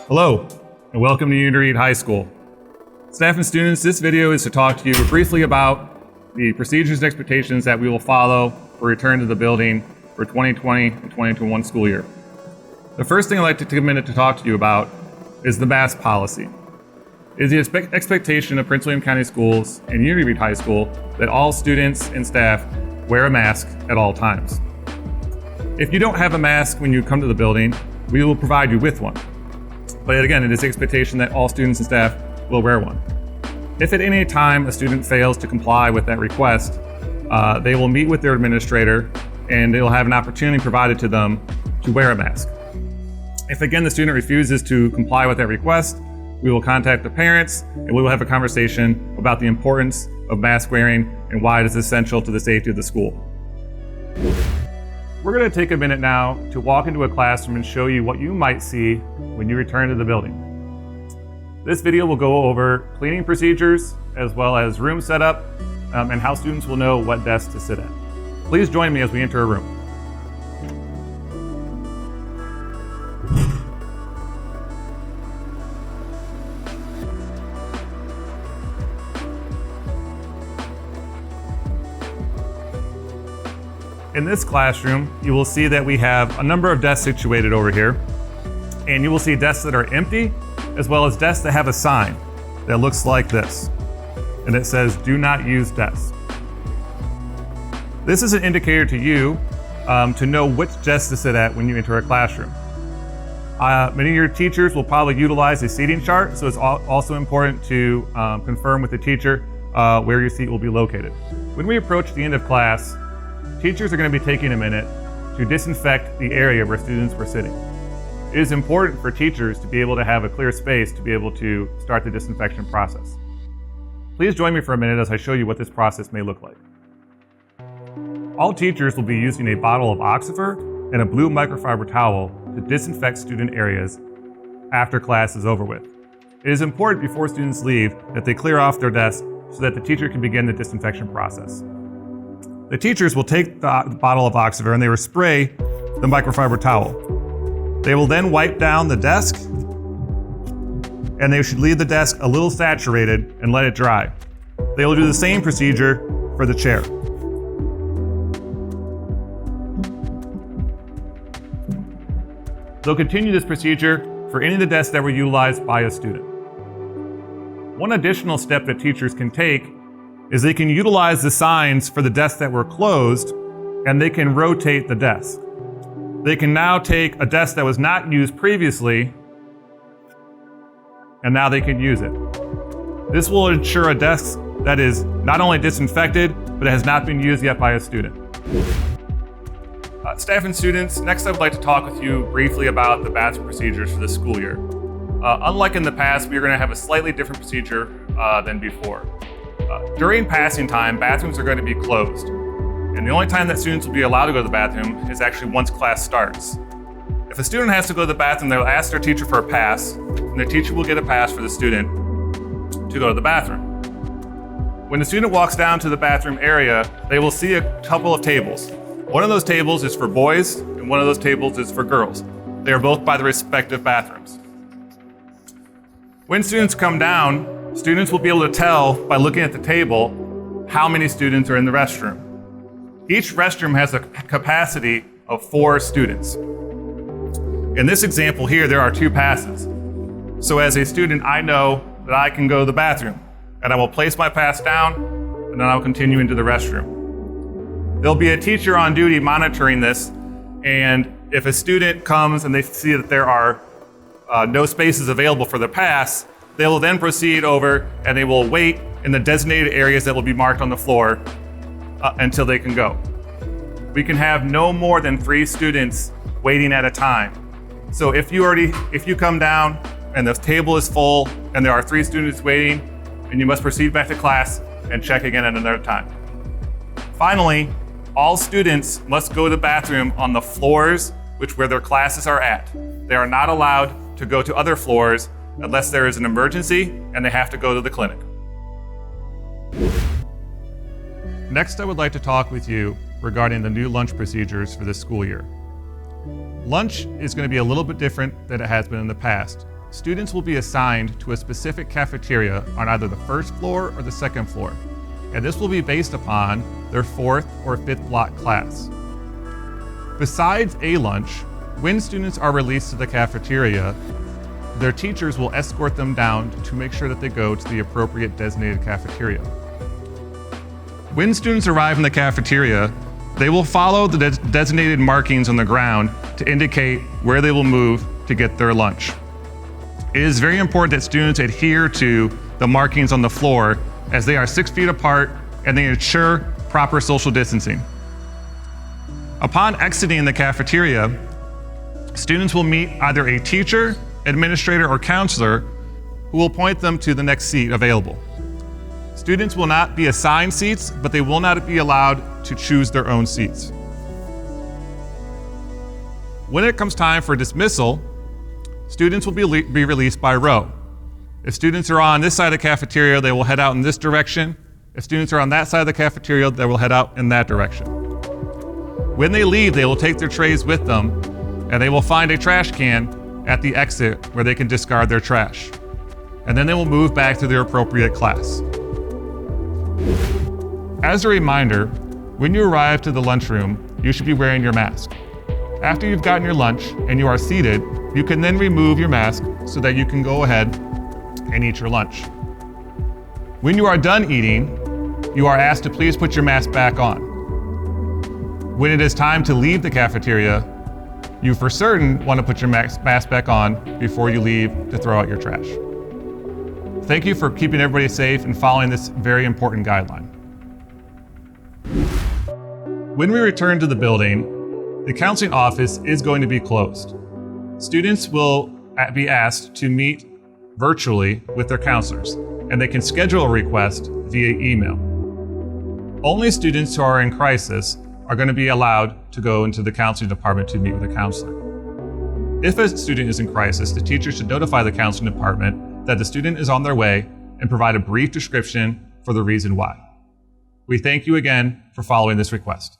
Hello, and welcome to Unity High School. Staff and students, this video is to talk to you briefly about the procedures and expectations that we will follow for return to the building for 2020 and 2021 school year. The first thing I'd like to take a minute to talk to you about is the mask policy. It is the expectation of Prince William County Schools and Unity High School that all students and staff wear a mask at all times. If you don't have a mask when you come to the building, we will provide you with one. But again, it is the expectation that all students and staff will wear one. If at any time a student fails to comply with that request, they will meet with their administrator and they will have an opportunity provided to them to wear a mask. If again the student refuses to comply with that request, we will contact the parents and we will have a conversation about the importance of mask wearing and why it is essential to the safety of the school. We're going to take a minute now to walk into a classroom and show you what you might see when you return to the building. This video will go over cleaning procedures as well as room setup and how students will know what desk to sit at. Please join me as we enter a room. In this classroom, you will see that we have a number of desks situated over here, and you will see desks that are empty, as well as desks that have a sign that looks like this, and it says, "Do not use desks." This is an indicator to you to know which desk to sit at when you enter a classroom. Many of your teachers will probably utilize a seating chart, so it's also important to confirm with the teacher where your seat will be located. When we approach the end of class, teachers are going to be taking a minute to disinfect the area where students were sitting. It is important for teachers to be able to have a clear space to be able to start the disinfection process. Please join me for a minute as I show you what this process may look like. All teachers will be using a bottle of Oxifer and a blue microfiber towel to disinfect student areas after class is over with. It is important before students leave that they clear off their desk so that the teacher can begin the disinfection process. The teachers will take the bottle of Oxifer and they will spray the microfiber towel. They will then wipe down the desk and they should leave the desk a little saturated and let it dry. They will do the same procedure for the chair. They'll continue this procedure for any of the desks that were utilized by a student. One additional step that teachers can take is they can utilize the signs for the desks that were closed and they can rotate the desk. They can now take a desk that was not used previously and now they can use it. This will ensure a desk that is not only disinfected, but it has not been used yet by a student. Staff and students, next I would like to talk with you briefly about the bathroom procedures for this school year. Unlike in the past, we are going to have a slightly different procedure than before. During passing time, bathrooms are going to be closed. And the only time that students will be allowed to go to the bathroom is actually once class starts. If a student has to go to the bathroom, they'll ask their teacher for a pass, and their teacher will get a pass for the student to go to the bathroom. When the student walks down to the bathroom area, they will see a couple of tables. One of those tables is for boys, and one of those tables is for girls. They are both by the respective bathrooms. When students come down, students will be able to tell by looking at the table how many students are in the restroom. Each restroom has a capacity of 4 students. In this example here, there are 2 passes. So as a student, I know that I can go to the bathroom, and I will place my pass down, and then I'll continue into the restroom. There'll be a teacher on duty monitoring this, and if a student comes and they see that there are no spaces available for the pass, they will then proceed over and they will wait in the designated areas that will be marked on the floor until they can go. We can have no more than 3 students waiting at a time. So if you come down and the table is full and there are 3 students waiting, and you must proceed back to class and check again at another time. Finally, all students must go to the bathroom on the floors where their classes are at. They are not allowed to go to other floors unless there is an emergency and they have to go to the clinic. Next, I would like to talk with you regarding the new lunch procedures for this school year. Lunch is going to be a little bit different than it has been in the past. students will be assigned to a specific cafeteria on either the first floor or the second floor, and this will be based upon their 4th or 5th block class. Besides a lunch, when students are released to the cafeteria, their teachers will escort them down to make sure that they go to the appropriate designated cafeteria. When students arrive in the cafeteria, they will follow the designated markings on the ground to indicate where they will move to get their lunch. It is very important that students adhere to the markings on the floor, as they are 6 feet apart and they ensure proper social distancing. Upon exiting the cafeteria, students will meet either a teacher, administrator, or counselor who will point them to the next seat available. Students will not be assigned seats, but they will not be allowed to choose their own seats. When it comes time for dismissal, students will be released by row. If students are on this side of the cafeteria, they will head out in this direction. If students are on that side of the cafeteria, they will head out in that direction. When they leave, they will take their trays with them, and they will find a trash can at the exit where they can discard their trash. And then they will move back to their appropriate class. As a reminder, when you arrive to the lunchroom, you should be wearing your mask. After you've gotten your lunch and you are seated, you can then remove your mask so that you can go ahead and eat your lunch. When you are done eating, you are asked to please put your mask back on. When it is time to leave the cafeteria, you for certain want to put your mask back on before you leave to throw out your trash. Thank you for keeping everybody safe and following this very important guideline. When we return to the building, the counseling office is going to be closed. Students will be asked to meet virtually with their counselors, and they can schedule a request via email. Only students who are in crisis are going to be allowed to go into the counseling department to meet with a counselor. If a student is in crisis, the teacher should notify the counseling department that the student is on their way and provide a brief description for the reason why. We thank you again for following this request.